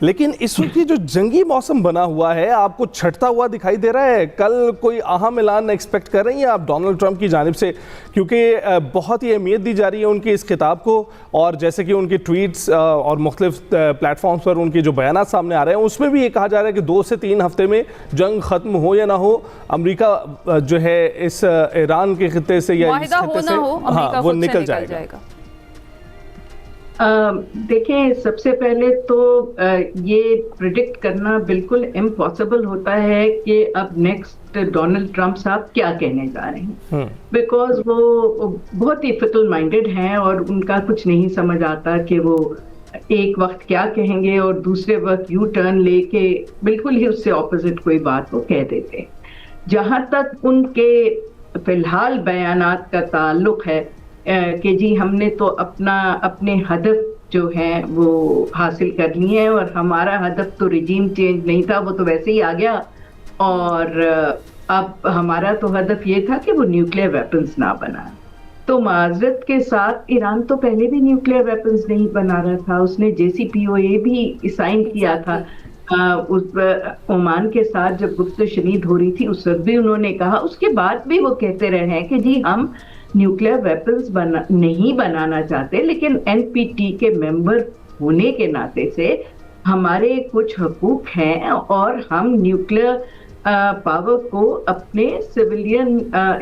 लेकिन इस वक्त ये जो जंगी मौसम बना हुआ है आपको छटता हुआ दिखाई दे रहा है। कल कोई अहम ऐलान एक्सपेक्ट कर रही हैं आप डोनाल्ड ट्रंप की जानिब से, क्योंकि बहुत ही अहमियत दी जा रही है उनके इस खिताब को, और जैसे कि उनकी ट्वीट्स और मुख्तलिफ प्लेटफॉर्म्स पर उनके जो बयान सामने आ रहे हैं उसमें भी ये कहा जा रहा है कि 2 से 3 हफ्ते में जंग ख़त्म हो या ना हो, अमरीका जो है इस ईरान के खिते से या इस खिते से वो निकल जाएगा। देखें, सबसे पहले तो ये प्रिडिक्ट करना बिल्कुल इम्पॉसिबल होता है कि अब नेक्स्ट डोनाल्ड ट्रंप साहब क्या कहने जा रहे हैं, बिकॉज वो बहुत ही फिकल माइंडेड हैं और उनका कुछ नहीं समझ आता कि वो एक वक्त क्या कहेंगे और दूसरे वक्त यू टर्न लेके बिल्कुल ही उससे ऑपोजिट कोई बात वो कह देते हैं। जहां तक उनके फिलहाल बयानात का ताल्लुक है कि जी हमने तो अपने हदफ जो है वो हासिल कर लिए हैं और हमारा हदफ तो रिजीम चेंज नहीं था, वो तो वैसे ही आ गया, और अब हमारा तो हदफ ये था कि वो न्यूक्लियर वेपन्स ना बनाए। तो माजरत के साथ ईरान तो पहले भी न्यूक्लियर वेपन्स नहीं बना रहा था, उसने JCPOA भी साइन किया था उस ओमान के साथ जब गुफ्त शनीद हो रही थी, उस वक्त भी उन्होंने कहा। उसके बाद भी वो कहते रहे हैं कि जी हम न्यूक्लियर वेपन्स नहीं बनाना चाहते, लेकिन NPT के मेंबर होने के नाते से हमारे कुछ हकूक हैं और हम न्यूक्लियर पावर को अपने सिविलियन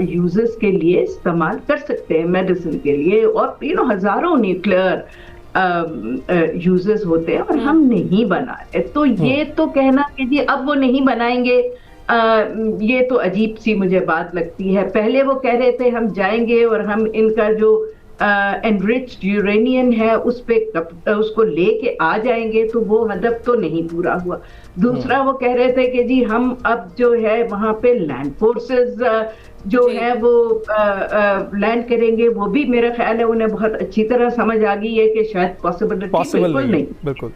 यूजेस के लिए इस्तेमाल कर सकते हैं, मेडिसिन के लिए, और हजारों न्यूक्लियर यूजेस होते हैं और हम नहीं बना रहे। तो ये तो कहना कि जी अब वो नहीं बनाएंगे, ये तो अजीब सी मुझे बात लगती है। पहले वो कह रहे थे हम जाएंगे और हम इनका जो एनरिच्ड यूरेनियम है उसको लेके आ जाएंगे, तो वो हदफ तो नहीं पूरा हुआ। दूसरा वो कह रहे थे कि जी हम अब जो है वहां पे लैंड फोर्सेस जो है वो लैंड करेंगे, वो भी मेरा ख्याल है उन्हें बहुत अच्छी तरह समझ आ गई है कि शायद पॉसिबल नहीं। बिल्कुल।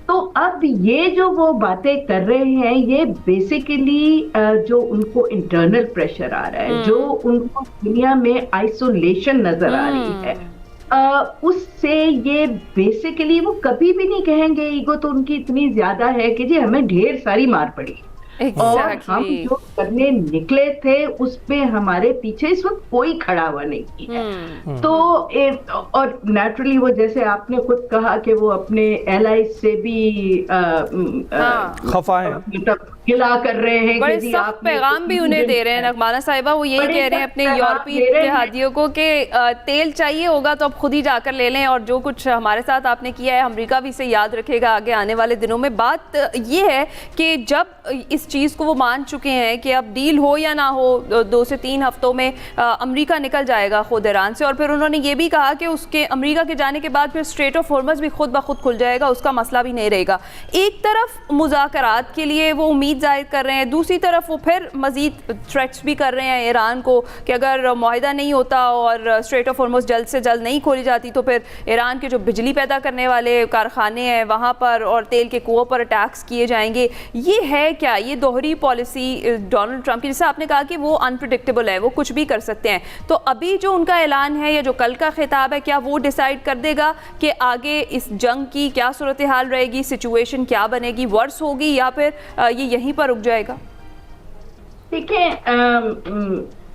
तो अब ये जो वो बातें कर रहे हैं, ये बेसिकली जो उनको इंटरनल प्रेशर आ रहा है, जो उनको दुनिया में आइसोलेशन नजर आ रही है, उससे ये बेसिकली वो कभी भी नहीं कहेंगे, ईगो तो उनकी इतनी ज्यादा है कि जी हमें ढेर सारी मार पड़ी और हम जो करने निकले थे उस पे हमारे पीछे इस वक्त कोई खड़ा हुआ नहीं है। तो और नेचुरली वो जैसे आपने खुद कहा कि वो अपने एलाइज से भी खफा है, गिला कर रहे हैं, बड़े सख्त पैगाम भी उन्हें दे रहे हैं नगमाना साहिबा। वो यही कह रहे हैं अपने यूरोपीय इत्तेहादियों को कि तेल चाहिए होगा तो अब खुद ही जाकर ले लें, और जो कुछ हमारे साथ आपने किया है अमेरिका भी इसे याद रखेगा आगे आने वाले दिनों में। बात ये है कि जब इस चीज़ को वो मान चुके हैं कि अब डील हो या ना हो 2 से 3 हफ्तों में अमेरिका निकल जाएगा खुद ईरान से, और फिर उन्होंने ये भी कहा कि उसके अमेरिका के जाने के बाद फिर स्ट्रेट ऑफ हॉर्मज़ भी खुद ब खुद खुल जाएगा, उसका मसला भी नहीं रहेगा। एक तरफ मुज़ाकरात के लिए वो उम्मीद जाहिर कर रहे हैं, दूसरी तरफ वो फिर मज़ीद थ्रेट्स भी कर रहे हैं ईरान को कि अगर मुआहिदा नहीं होता और स्ट्रेट ऑफ हॉर्मज़ जल्द से जल्द नहीं खोली जाती तो फिर ईरान के जो बिजली पैदा करने वाले कारखाने हैं वहाँ पर और तेल के कुओं पर अटैक्स किए जाएंगे। ये है क्या, ये दोहरी पॉलिसी डोनाल्ड ट्रंप की, जैसे आपने कहा कि वो अनप्रेडिक्टेबल है, वो कुछ भी कर सकते हैं, तो अभी जो उनका ऐलान है या जो कल का खिताब है, क्या वो डिसाइड कर देगा कि आगे इस जंग की क्या सूरत हाल रहेगी, सिचुएशन क्या बनेगी, वर्स होगी या फिर ये यहीं पर रुक जाएगा? देखिए,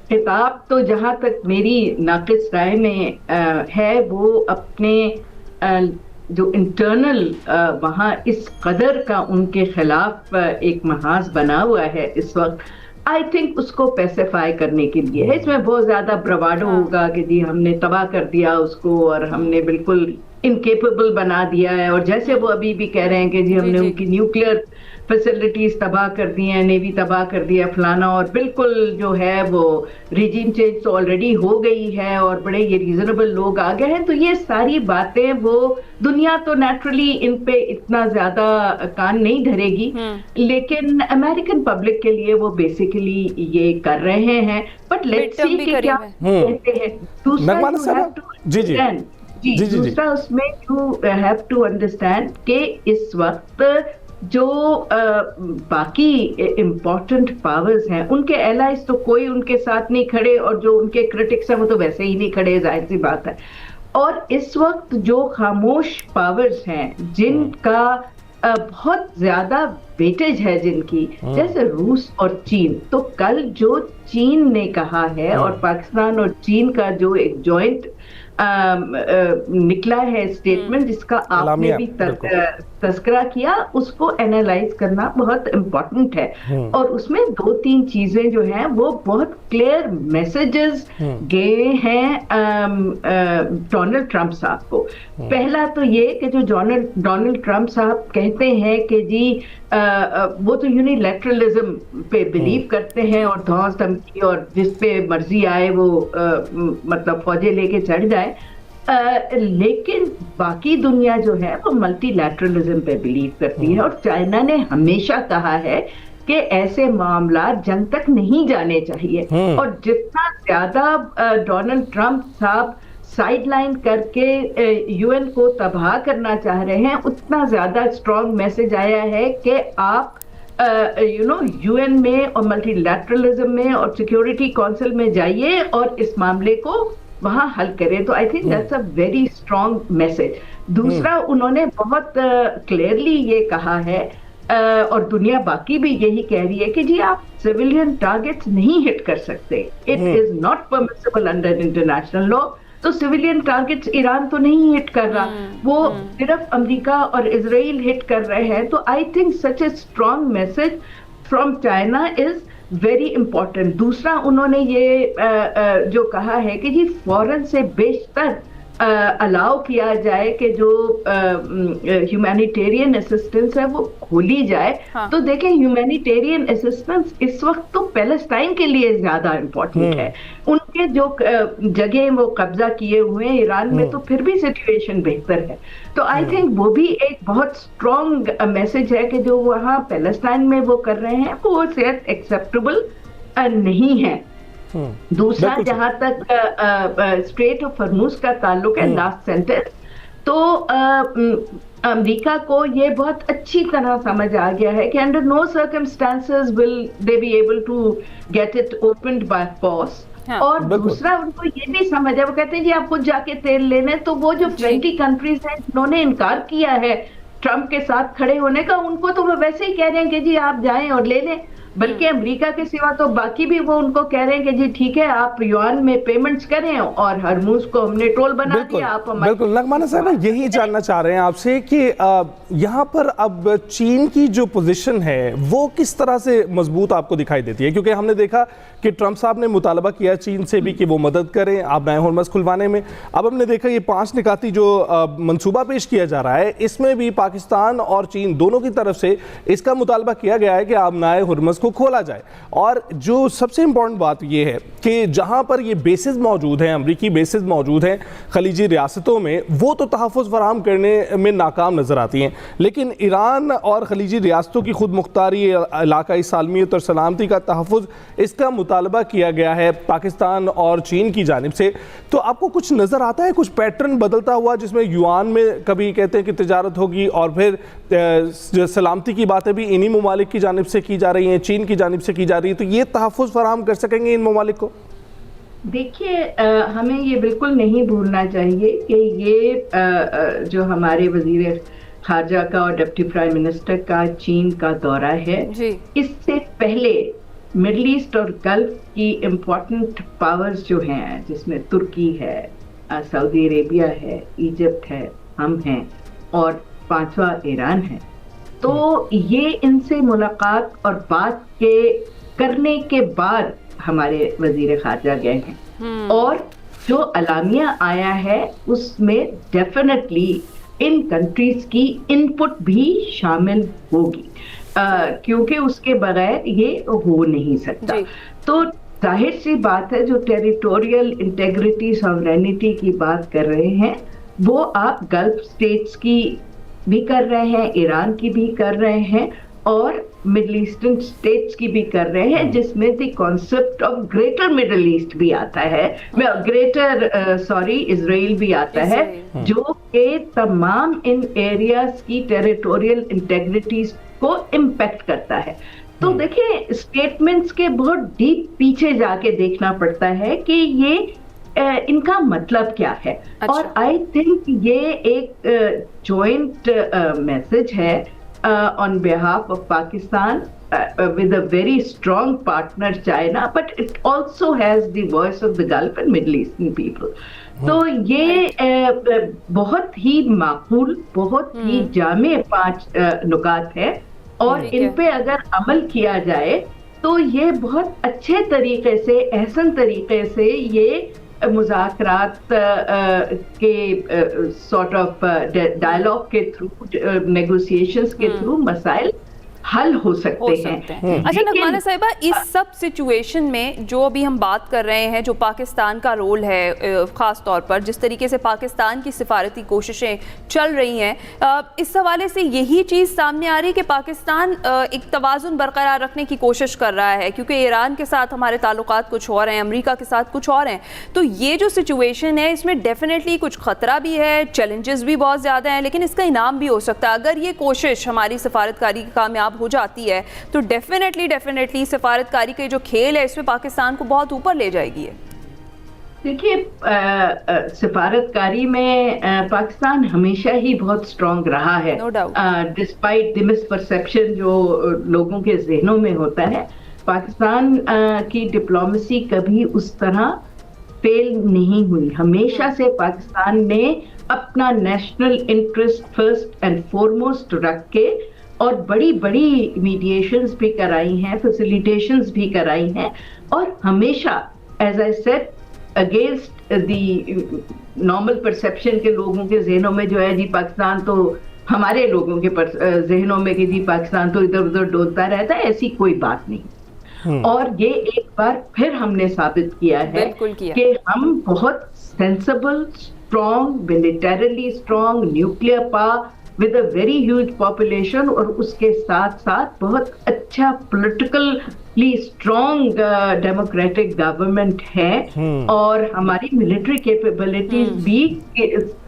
खिताब तो जहां तक मेरी नाक़िस राय में है, वो अपने जो इंटरनल वहाँ इस कदर का उनके खिलाफ एक महाज बना हुआ है इस वक्त, आई थिंक उसको पैसिफाई करने के लिए है। इसमें बहुत ज्यादा ब्रवाडो होगा कि जी हमने तबाह कर दिया उसको और हमने बिल्कुल इनकेपेबल बना दिया है, और जैसे वो अभी भी कह रहे हैं कि जी हमने उनकी न्यूक्लियर फैसिलिटीज तबाह कर दी हैं, नेवी तबाह कर दिया फलाना, और बिल्कुल जो है वो रिजीम चेंज तो ऑलरेडी हो गई है और बड़े ये रीजनेबल लोग आ गए हैं। तो ये सारी बातें वो दुनिया तो नेचुरली इन पे इतना ज्यादा कान नहीं धरेगी, लेकिन अमेरिकन पब्लिक के लिए वो बेसिकली ये कर रहे हैं। बट लेट्स सी कि क्या कहते हैं। दूसरा उसमें यू हैव टू अंडरस्टैंड कि इस वक्त जो बाकी इम्पोर्टेंट पावर्स हैं उनके एलाइज तो कोई उनके साथ नहीं खड़े, और जो उनके क्रिटिक्स हैं वो तो वैसे ही नहीं खड़े, जाहिर सी बात है। और इस वक्त जो खामोश पावर्स हैं जिनका बहुत ज्यादा वेटेज है जिनकी, जैसे रूस और चीन। तो कल जो चीन ने कहा है और पाकिस्तान और चीन का जो एक जॉइंट निकला है स्टेटमेंट, जिसका आपने भी तस्करा किया, उसको एनालाइज करना बहुत इम्पोर्टेंट है। और उसमें 2-3 चीजें जो हैं वो बहुत क्लियर मैसेजेस गए हैं डोनाल्ड ट्रंप साहब को। पहला तो ये कि जो डोनाल्ड ट्रंप साहब कहते हैं कि जी वो तो यूनिलैटरलिज्म पे बिलीव करते हैं और धौंस धमकी और जिस पे मर्जी आए वो मतलब फौजें लेके चढ़ जाए, लेकिन बाकी दुनिया जो है वो मल्टीलैटरलिज्म पे बिलीव करती है। और चाइना ने हमेशा कहा है कि ऐसे मामला जंग तक नहीं जाने चाहिए। और जितना ज्यादा डोनाल्ड ट्रंप साहब साइडलाइन करके यूएन को तबाह करना चाह रहे हैं, उतना ज्यादा स्ट्रॉन्ग मैसेज आया है कि आप यूएन में और मल्टीलैटरलिज्म में और सिक्योरिटी काउंसिल में जाइए और इस मामले को वहां हल करें। तो I think that's a very strong message. दूसरा, उन्होंने बहुत क्लियरली ये कहा है और दुनिया बाकी भी यही कह रही है कि जी आप सिविलियन टारगेट्स नहीं हिट कर सकते, it is not permissible under international law. तो सिविलियन टारगेट्स ईरान तो नहीं हिट कर रहा, वो सिर्फ अमेरिका और इजराइल हिट कर रहे हैं। तो I think such a strong message from China is very important. दूसरा, उन्होंने ये जो कहा है कि जी फौरन से बेशतर अलाउ किया जाए कि जो ह्यूमैनिटेरियन असिस्टेंस है वो खोली जाए। हाँ। तो देखें, ह्यूमैनिटेरियन असिस्टेंस इस वक्त तो पैलेस्टाइन के लिए ज्यादा इम्पोर्टेंट है। उनके जो जगह वो कब्जा किए हुए हैं ईरान में, तो फिर भी सिचुएशन बेहतर है। तो आई थिंक वो भी एक बहुत स्ट्रॉन्ग मैसेज है कि जो वहाँ पैलेस्टाइन में वो कर रहे हैं वो शायद एक्सेप्टेबल नहीं है। दूसरा, जहां तक स्ट्रेट ऑफ हॉर्मुज का ताल्लुक है, लास्ट सेंटेंस, तो अमेरिका को ये बहुत अच्छी तरह समझ आ गया है कि under no circumstances will they be able to get it opened by force. और दूसरा, उनको ये भी समझ है, वो कहते हैं जी आप खुद जाके तेल लेने, तो वो जो 20 कंट्रीज हैं जिन्होंने इनकार किया है ट्रंप के साथ खड़े होने का, उनको तो वो वैसे ही कह रहे हैं कि जी आप जाएं और ले लें। बल्कि अमेरिका के सिवा तो बाकी भी वो उनको कह रहे हैं कि जी ठीक है आप युआन में पेमेंट्स करें और हरमुज को हमने टोल बना दिया। आप बिल्कुल नगमाना साहब, यही जानना चाह रहे हैं आपसे कि यहाँ पर अब चीन की जो पोजीशन है वो किस तरह से मजबूत आपको दिखाई देती है? क्योंकि हमने देखा कि ट्रंप साहब ने मुतालबा किया चीन से भी कि वो मदद करें आप नए हॉर्मज़ खुलवाने में। अब हमने देखा ये 5 निकाती जो मंसूबा पेश किया जा रहा है, इसमें भी पाकिस्तान और चीन दोनों की तरफ से इसका मुतालबा किया गया है कि आप नए हॉर्मज़ को खोला जाए। और जो सबसे इंपॉर्टेंट बात यह है कि जहां पर ये बेसिस मौजूद हैं, अमरीकी बेसिस मौजूद हैं खलीजी रियासतों में, वो तो तहफ़्फ़ुज़ फराहम करने में नाकाम नजर आती हैं। लेकिन ईरान और खलीजी रियासतों की खुद मुख्तारी, इलाकाई सालमियत और सलामती का तहफ़्फ़ुज़, इसका मुतालबा किया गया है पाकिस्तान और चीन की जानिब से। तो आपको कुछ नज़र आता है, कुछ पैटर्न बदलता हुआ, जिसमें युआन में कभी कहते हैं कि तिजारत होगी और फिर सलामती की बातें भी इन्हीं ममालिक की जानिब से की जा रही हैं, चीन की जानिब से की जा रही है, तो ये तहफ़्फ़ुज़ फराहम कर सकेंगे इन ममालिक को? देखिए, हमें ये बिल्कुल नहीं भूलना चाहिए कि ये जो हमारे वज़ीर खारजा का और डिप्टी प्राइम मिनिस्टर का चीन का दौरा है, इससे पहले मिडल ईस्ट और गल्फ की इम्पोर्टेंट पावर्स जो हैं, जिसमें तुर्की है, सऊदी अरेबिया है, इजिप्ट है, हम हैं और 5वां ईरान है, तो ये इनसे मुलाकात और बात करने के बाद हमारे वजीर खारजा गए हैं। और जो अलामिया आया है उसमें डेफिनेटली इन कंट्रीज की इनपुट भी शामिल होगी, क्योंकि उसके बगैर ये हो नहीं सकता। तो जाहिर सी बात है, जो टेरिटोरियल इंटेग्रिटी, सॉवरेनिटी की बात कर रहे हैं, वो आप गल्फ स्टेट्स की भी कर रहे हैं, ईरान की भी कर रहे हैं और मिडल ईस्टर्न स्टेट्स की भी कर रहे हैं, जिसमें the concept of greater middle east भी आता है, इजराइल भी आता है, जो कि तमाम इन एरियाज की टेरिटोरियल इंटेग्रिटीज को इम्पैक्ट करता है। तो देखिए, स्टेटमेंट्स के बहुत डीप पीछे जाके देखना पड़ता है कि ये इनका मतलब क्या है। और आई थिंक ये एक जॉइंट मैसेज है on behalf of Pakistan with a very strong partner China, but it also has the voice of the Gulf and Middle Eastern people. तो ये बहुत ही माकूल, बहुत ही जामे 5 नुकात है, और इन पे अगर अमल किया जाए तो ये बहुत अच्छे तरीके से, एहसन तरीके से ये मुज़ाकरात के सॉर्ट ऑफ डायलॉग के थ्रू, नेगोशिएशंस के थ्रू मसाइल हल हो सकते हैं। अच्छा नगमाना साहिबा, इस सब सिचुएशन में जो अभी हम बात कर रहे हैं, जो पाकिस्तान का रोल है ख़ास तौर पर, जिस तरीके से पाकिस्तान की सिफारती कोशिशें चल रही हैं, इस हवाले से यही चीज़ सामने आ रही है कि पाकिस्तान एक तवाज़ुन बरकरार रखने की कोशिश कर रहा है, क्योंकि ईरान के साथ हमारे ताल्लुकात कुछ और हैं, अमेरिका के साथ कुछ और हैं। तो ये जो सिचुएशन है, इसमें डेफिनेटली कुछ ख़तरा भी है, चैलेंजेस भी बहुत ज़्यादा हैं, लेकिन इसका इनाम भी हो सकता है। अगर ये कोशिश हमारी सफारतकारी की कामयाब हो जाती है तो डेफिनेटली सफारतकारी के जो खेल है इसमें पाकिस्तान को बहुत ऊपर ले जाएगी। देखिए, सफारतकारी में पाकिस्तान हमेशा ही बहुत स्ट्रांग रहा है, डिस्पाइट द मिसपरसेप्शन जो लोगों के जहनों में होता है। पाकिस्तान की डिप्लोमेसी कभी उस तरह फेल नहीं हुई। हमेशा से पाकिस्तान ने अपना national interest first and foremost रख के और बड़ी बड़ी मीडिएशंस भी कराई हैं, फैसिलिटेशंस भी कराई हैं, और हमेशा as I said against the normal perception के लोगों के जहनों में जो है जी पाकिस्तान तो, हमारे लोगों के जहनों में कि जी पाकिस्तान तो इधर उधर डोलता रहता है, ऐसी कोई बात नहीं। और ये एक बार फिर हमने साबित किया है कि हम बहुत sensible, strong, militarily strong, nuclear power with a very huge population, और उसके साथ साथ बहुत अच्छा politically strong democratic government है, और हमारी military capabilities भी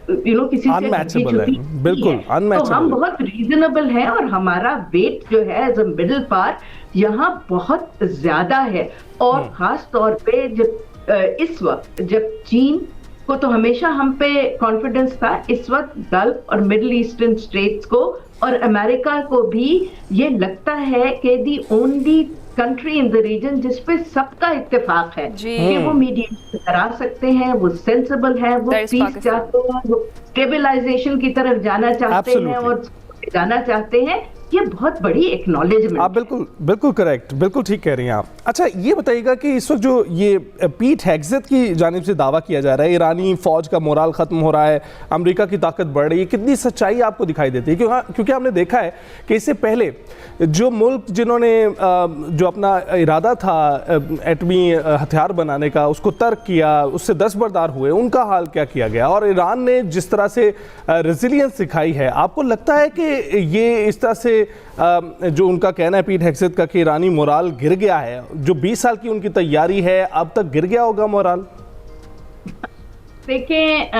किसी से unmatchable है, बिल्कुल unmatchable। तो हम बहुत reasonable हैं, और हमारा weight जो है as a middle power यहाँ बहुत ज्यादा है। और खास तौर पे जब इस वक्त जब चीन को तो हमेशा हम पे कॉन्फिडेंस था, इस वक्त गल्फ और मिडिल ईस्टर्न स्टेट्स को और अमेरिका को भी ये लगता है कि the only country in the region जिस पे सबका इत्तेफाक है कि वो मीडिएशन करा सकते हैं, वो सेंसिबल है, वो पीस चाहते हैं, वो स्टेबलाइजेशन की तरफ जाना चाहते हैं और जाना चाहते हैं। ये बहुत बड़ी एक्नॉलेजमेंट। आप बिल्कुल करेक्ट, बिल्कुल ठीक कह रही हैं आप। अच्छा ये बताइएगा कि इस वक्त जो ये पीट हेग्सेथ की जानिब से दावा किया जा रहा है, ईरानी फौज का मोराल ख़त्म हो रहा है, अमेरिका की ताकत बढ़ रही है, कितनी सच्चाई आपको दिखाई देती है? क्योंकि हमने देखा है कि इससे पहले जो मुल्क जिन्होंने जो अपना इरादा था एटमी हथियार बनाने का उसको तर्क किया, उससे दस्तबरदार हुए, उनका हाल क्या किया गया? और ईरान ने जिस तरह से रेजिलियंस दिखाई है, आपको लगता है कि ये इस तरह से जो उनका कहना है पीट हेग्सेथ का कि ईरानी मोराल गिर गया है, जो 20 साल की उनकी तैयारी है, अब तक गिर गया होगा मोराल? देखें,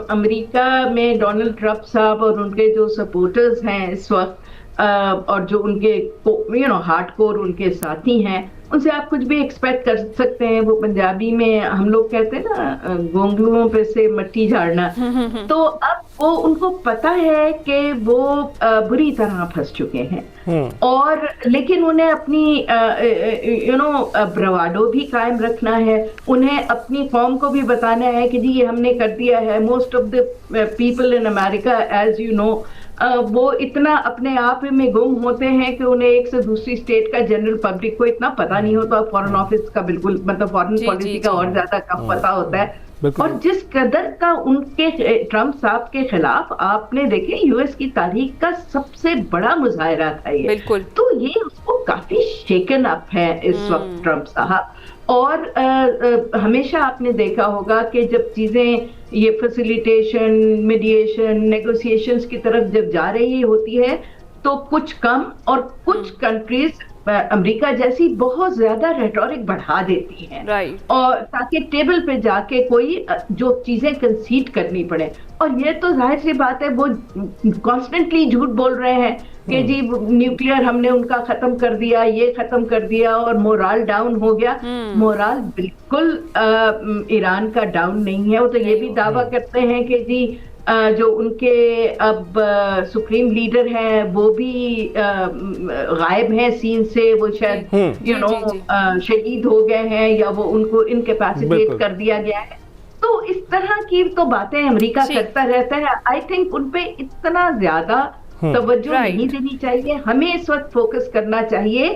अमेरिका में डोनाल्ड ट्रंप साहब और उनके जो सपोर्टर्स हैं इस वक्त, और जो उनके हार्डकोर उनके साथी हैं, उनसे आप कुछ भी एक्सपेक्ट कर सकते हैं। वो पंजाबी में हम लोग कहते हैं ना, गोंगलुओं पे से मट्टी झाड़ना। तो अब वो उनको पता है कि वो बुरी तरह फंस चुके हैं, और लेकिन उन्हें अपनी ब्रवाडो भी कायम रखना है, उन्हें अपनी कौम को भी बताना है कि जी ये हमने कर दिया है। Most of the people in America, as you know, वो इतना अपने आप में गुम होते हैं कि उन्हें एक से दूसरी स्टेट का जनरल पब्लिक को इतना पता नहीं होता। फॉरेन ऑफिस का बिल्कुल, मतलब फॉरेन पॉलिसी का और ज्यादा कम पता होता है। और जिस कदर का उनके ट्रंप साहब के खिलाफ आपने देखे, यूएस की तारीख का सबसे बड़ा मुजाहिरा था ये, तो ये उसको काफी शेकन अप है इस वक्त ट्रंप साहब। और हमेशा आपने देखा होगा कि जब चीजें ये फैसिलिटेशन, मीडिएशन, नेगोशिएशंस की तरफ जब जा रही होती है, तो कुछ कम और कुछ कंट्रीज अमेरिका जैसी बहुत ज्यादा रेटोरिक बढ़ा देती हैं, और ताकि टेबल पे जाके कोई जो चीजें कंसीड करनी पड़े। और ये तो जाहिर सी बात है, वो कॉन्स्टेंटली झूठ बोल रहे हैं कि जी न्यूक्लियर हमने उनका खत्म कर दिया, ये खत्म कर दिया और मोराल डाउन हो गया। मोराल बिल्कुल ईरान का डाउन नहीं है। वो तो ये भी दावा करते हैं कि जी जो उनके अब सुप्रीम लीडर हैं वो भी गायब हैं सीन से, वो शायद यू नो शहीद हो गए हैं या वो उनको इनकैपेसिटेट कर दिया गया है। तो इस तरह की तो बातें अमेरिका करता रहता है। आई थिंक उनपे इतना ज्यादा तवज्जो नहीं देनी चाहिए। हमें इस वक्त फोकस करना चाहिए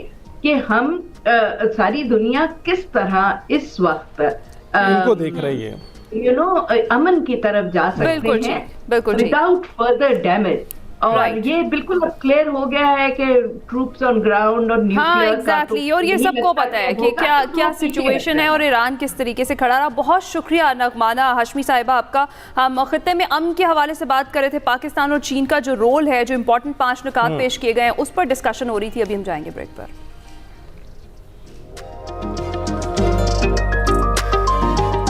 कि हम सारी दुनिया किस तरह इस वक्त उनको देख रही है, यू नो अमन की तरफ जा सकते हैं विदाउट फर्दर डैमेज। और ये बिल्कुल अब क्लियर हो गया है कि ट्रूप्स ऑन ग्राउंड और न्यूक्लियर एग्जैक्टली, और ये सबको पता है कि क्या क्या सिचुएशन है और ईरान किस तरीके से खड़ा रहा। बहुत शुक्रिया नगमाना हाशमी साहिबा आपका। हम खित्ते में अमन के हवाले से बात कर रहे थे, पाकिस्तान और चीन का जो रोल है, जो इंपॉर्टेंट 5 नुकात पेश किए गए हैं, उस पर डिस्कशन हो रही थी। अभी हम जाएंगे ब्रेक पर।